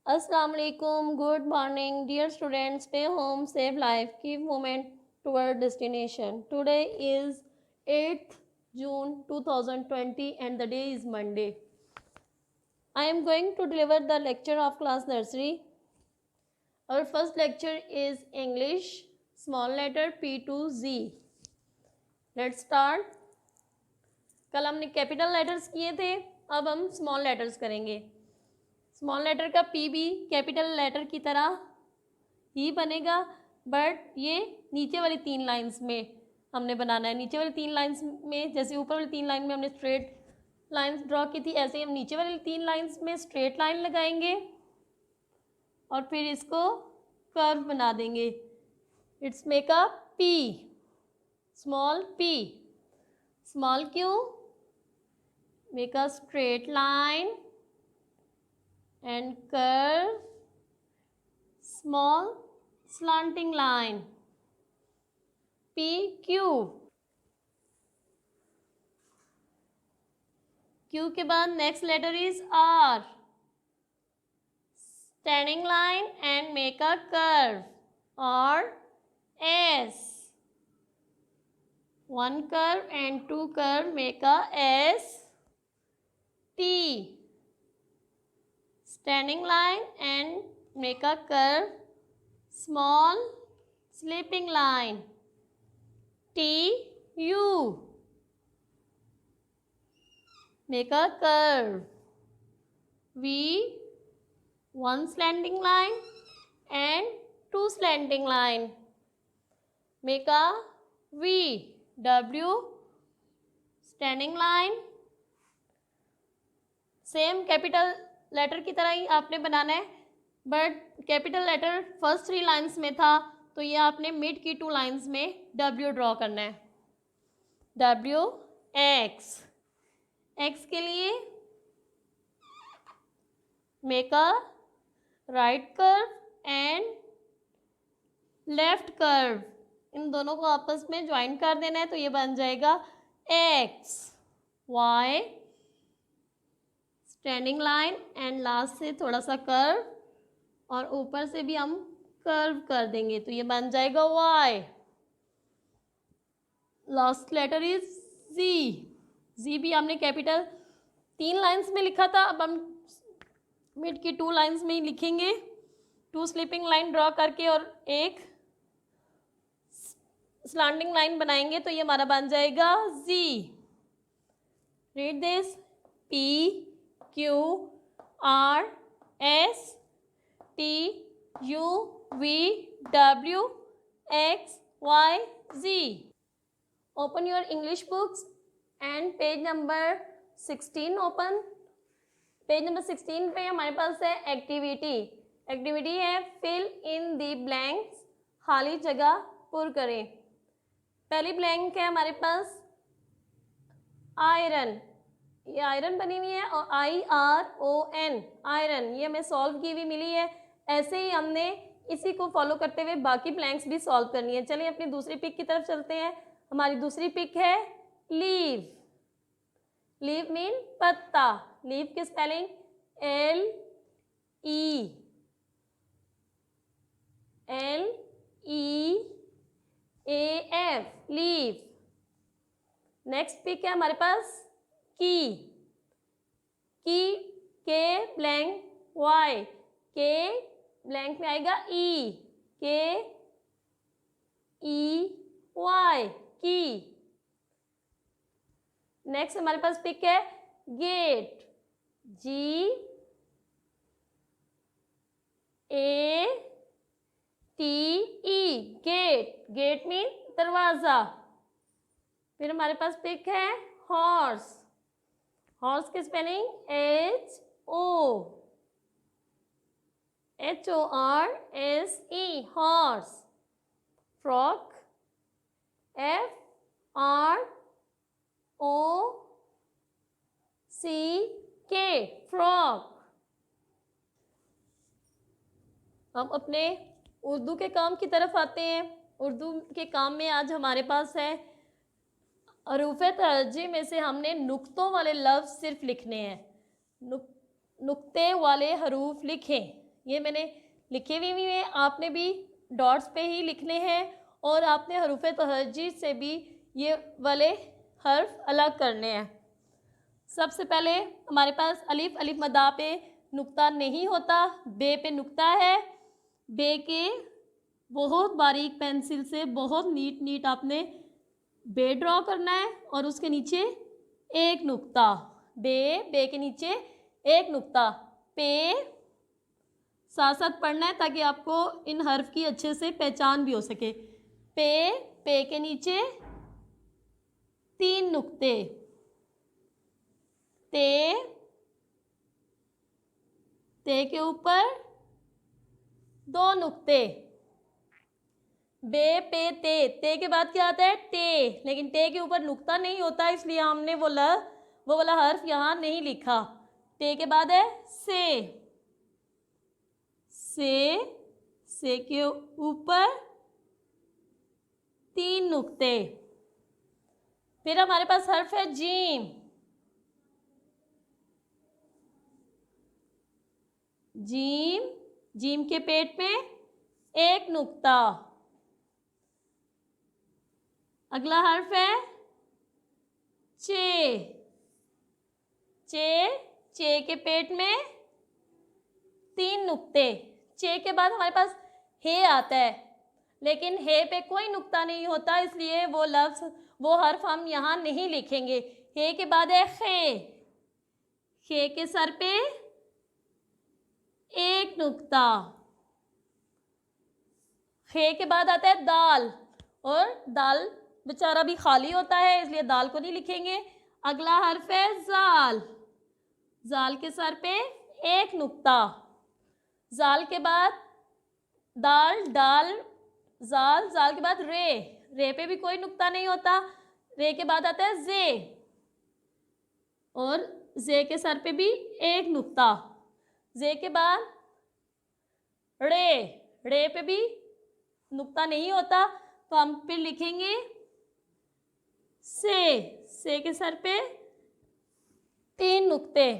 Assalamu alaikum, good morning, dear students. Stay home, save life, keep movement toward destination. Today is 8th June 2020 and the day is Monday. I am going to deliver the lecture of class nursery. Our first lecture is English, small letter P to Z. Let's start. कल हमने capital letters किए थे, अब हम small letters करेंगे. Small letter का P भी capital letter की तरह ही बनेगा, बट ये नीचे वाली 3 लाइंस में हमने बनाना है. नीचे वाली 3 लाइंस में, जैसे ऊपर वाली 3 लाइन में हमने स्ट्रेट लाइंस ड्रॉ की थी, ऐसे ही हम नीचे वाली 3 लाइंस में स्ट्रेट लाइन लगाएंगे और फिर इसको कर्व बना देंगे. It's make a P, small P. Small Q, make a straight line and curve, small slanting line. PQ. Q के बाद next letter is R. Standing line and make a curve. Or S. One curve and 2 curve make a S. T. Standing line and make a curve, small sleeping line. T, U. Make a curve. V, 1 slanting line and 2 slanting line. Make a V. W, standing line. Same capital letter की तरह ही आपने बनाना है, but capital letter first 3 lines में था, तो ये आपने मिड की 2 लाइंस में डब्ल्यू ड्रॉ करना है. W x. एक्स के लिए make a right curve and left curve. इन दोनों को आपस में ज्वाइन कर देना है, तो ये बन जाएगा X. Y, standing line and last से थोड़ा सा कर्व और ऊपर से भी हम कर्व कर देंगे, तो ये बन जाएगा वाई. लास्ट लेटर इज जी. जी भी हमने कैपिटल 3 लाइंस में लिखा था, अब हम मिड की 2 लाइंस में ही लिखेंगे. 2 स्लीपिंग लाइन ड्रॉ करके और एक स्लैंडिंग लाइन बनाएंगे, तो ये हमारा बन जाएगा जी. Read this. P Q R S T U V W X Y Z. Open your English books and page number 16 open. Page number 16 पे हमारे पास है एक्टिविटी. एक्टिविटी है फिल इन द ब्लैंक्स, खाली जगह पुर करें. पहली ब्लैंक है हमारे पास आयरन. ये आयरन बनी हुई है और IRON, आयरन, ये हमें सॉल्व की हुई मिली है. ऐसे ही हमने इसी को फॉलो करते हुए बाकी ब्लैंक्स भी सॉल्व करनी है. चलिए अपनी दूसरी पिक की तरफ चलते हैं. हमारी दूसरी पिक है लीव. लीव मीन पत्ता. लीव की spelling LEAF, leaf. Next pick है हमारे पास की. की के ब्लैंक वाई. के ब्लैंक में आएगा ई. के ई वाई, की. नेक्स्ट हमारे पास पिक है gate. G A T E, gate. Gate mean दरवाजा. फिर हमारे पास पिक है हॉर्स. हॉर्स की spelling HORSE, horse. Frock FROCK, frock. हम अपने उर्दू के काम की तरफ आते हैं. उर्दू के काम में आज हमारे पास है हरूफ तरजीह में से हमने नुक्तों वाले लफ्ज़ सिर्फ लिखने हैं. नुक्ते वाले हरूफ लिखें. ये मैंने लिखे हुए हैं, आपने भी डॉट्स पे ही लिखने हैं और आपने हरूफ तहज्जी से भी ये वाले हर्फ अलग करने हैं। सबसे पहले हमारे पास अलिफ, अलिफ मदा पे नुक्ता नहीं होता, बे पे नुक्ता है। बे के बहुत बारीक पेंसिल से बहुत नीट आपने बे ड्रॉ करना है और उसके नीचे एक नुक्ता। बे के नीचे एक नुक्ता। पे साथ साथ पढ़ना है ताकि आपको इन हर्फ की अच्छे से पहचान भी हो सके। पे के नीचे 3 नुक्ते। ते के ऊपर 2 नुक्ते। बे पे ते के बाद क्या आता है? टे, लेकिन टे के ऊपर नुक्ता नहीं होता इसलिए हमने वो वाला हर्फ यहाँ नहीं लिखा। टे के बाद है से के ऊपर 3 नुक्ते। फिर हमारे पास हर्फ है जीम। जीम के पेट में 1 नुक्ता। अगला हर्फ है चे के पेट में 3 नुक्ते। चे के बाद हमारे पास हे आता है, लेकिन हे पे कोई नुक्ता नहीं होता इसलिए वो हर्फ हम यहाँ नहीं लिखेंगे। हे के बाद है खे के सर पे 1 नुक्ता। खे के बाद आता है दाल, और दाल बेचारा भी खाली होता है इसलिए दाल को नहीं लिखेंगे। अगला हर्फ है जाल के सर पे 1 नुक्ता। जाल के बाद दाल जाल के बाद रे पे भी कोई नुक्ता नहीं होता। रे के बाद आता है जे, और जे के सर पे भी 1 नुक्ता। जे के बाद रे पे भी नुक्ता नहीं होता तो हम फिर लिखेंगे से के सर पे 3 नुक्ते।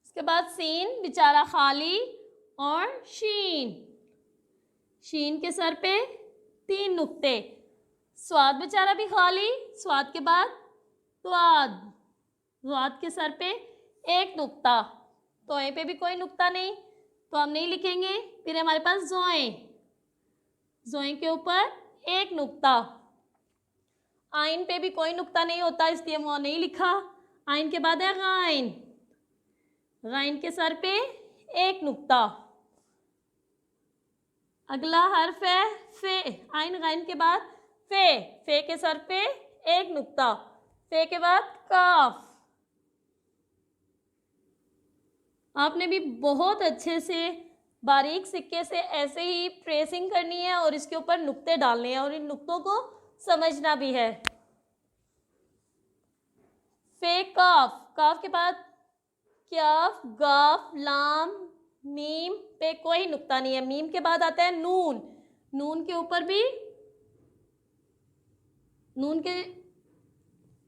इसके बाद सीन बेचारा खाली, और शीन के सर पे 3 नुक्ते। स्वाद बेचारा भी खाली, स्वाद के बाद स्वाद के सर पे 1 नुक्ता। तोए पे भी कोई नुक्ता नहीं तो हम नहीं लिखेंगे। फिर हमारे पास जोए के ऊपर 1 नुक्ता। आइन पे भी कोई नुक्ता नहीं होता इसलिए वो नहीं लिखा। आइन के बाद है गाइन के सर पे 1 नुक्ता। अगला हर्फ है फे। आइन गाइन के बाद फे के सर पे 1 नुक्ता। फे के बाद काफ। आपने भी बहुत अच्छे से बारीक सिक्के से ऐसे ही ट्रेसिंग करनी है और इसके ऊपर नुक्ते डालने हैं और इन नुक्तों को समझना भी है। फे काफ के बाद क्याफ, गाफ, लाम, मीम पे कोई नुक्ता नहीं है। मीम के बाद आता है नून के ऊपर भी, नून के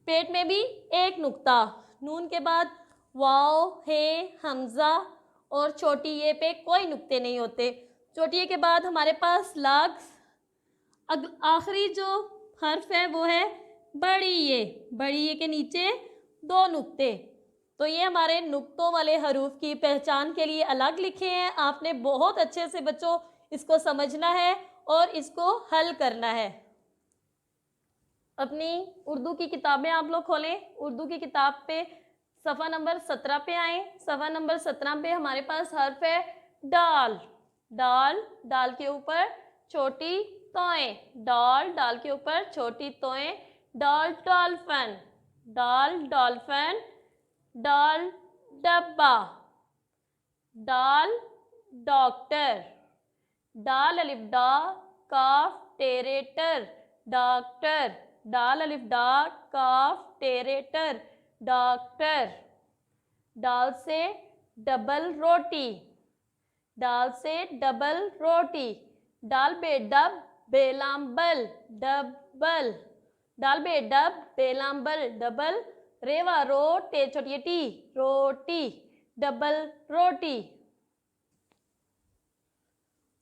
पेट में भी 1 नुक्ता। नून के बाद वाव, हे, हमजा और छोटी ये पे कोई नुक्ते नहीं होते। छोटी ये के बाद हमारे पास लाग्स। आखिरी जो हर्फ है वो है बड़ी ये के नीचे 2 नुक्ते। तो ये हमारे नुक्तों वाले हरूफ की पहचान के लिए अलग लिखे हैं। आपने बहुत अच्छे से बच्चों इसको समझना है और इसको हल करना है। अपनी उर्दू की किताबें आप लोग खोलें। उर्दू की किताब पे सफ़ा नंबर 17 पे आए। सफ़ा नंबर 17 पे हमारे पास हर्फ है डाल के ऊपर छोटी तोएं। डाल के ऊपर छोटी तोएं। डॉल्फिन, डाल डब्बा, डाल डॉक्टर, डाल अलिफ डा काफ टेरेटर डॉक्टर, डाल अलिफ डा काफ टेरेटर डॉक्टर। डाल से डबल रोटी, डाल बे डब बेलाम्बल डबल, डाल बे डब बेलाम्बल डबल। रेवा रोटे छोटी टी रोटी, डबल रोटी।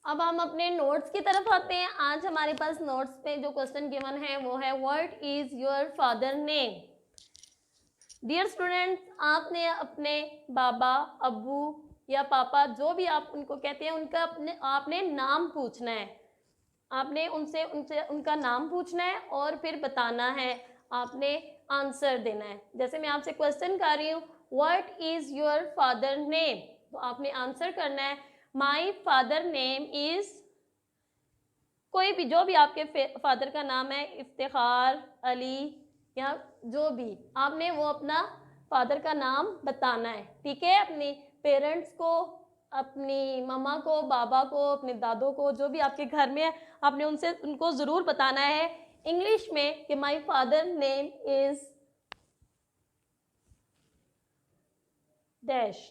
अब हम अपने नोट्स की तरफ आते हैं। आज हमारे पास नोट्स पे जो क्वेश्चन गिवन है वो है what is your father name. Dear students, आपने अपने बाबा, अब्बू या पापा, जो भी आप उनको कहते हैं, उनका आपने नाम पूछना है। आपने उनसे उनसे उनका नाम पूछना है और फिर बताना है, आपने आंसर देना है। जैसे मैं आपसे क्वेश्चन कर रही हूँ, what is your father name, तो आपने आंसर करना है माई फादर नेम इज, कोई भी जो भी आपके फादर का नाम है, इफ्तिखार, अली या जो भी, आपने वो अपना फादर का नाम बताना है। ठीक है, अपने पेरेंट्स को, अपनी मम्मा को, बाबा को, अपने दादों को, जो भी आपके घर में है, आपने उनको ज़रूर बताना है इंग्लिश में कि my father name is dash.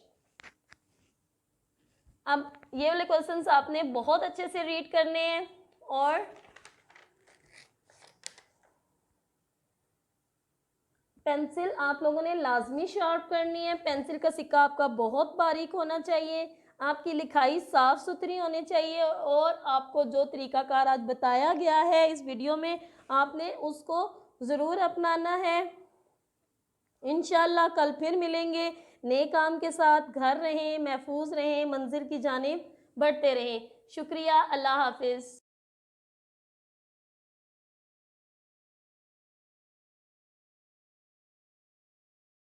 अब ये वाले क्वेश्चंस आपने बहुत अच्छे से रीड करने हैं और पेंसिल आप लोगों ने लाजमी शार्प करनी है। पेंसिल का सिक्का आपका बहुत बारीक होना चाहिए, आपकी लिखाई साफ सुथरी होनी चाहिए और आपको जो तरीकाकार आज बताया गया है इस वीडियो में, आपने उसको ज़रूर अपनाना है। इंशाल्लाह कल फिर मिलेंगे नए काम के साथ। घर रहें, महफूज रहें, मंजिल की जानिब बढ़ते रहें। शुक्रिया, अल्लाह हाफिज़।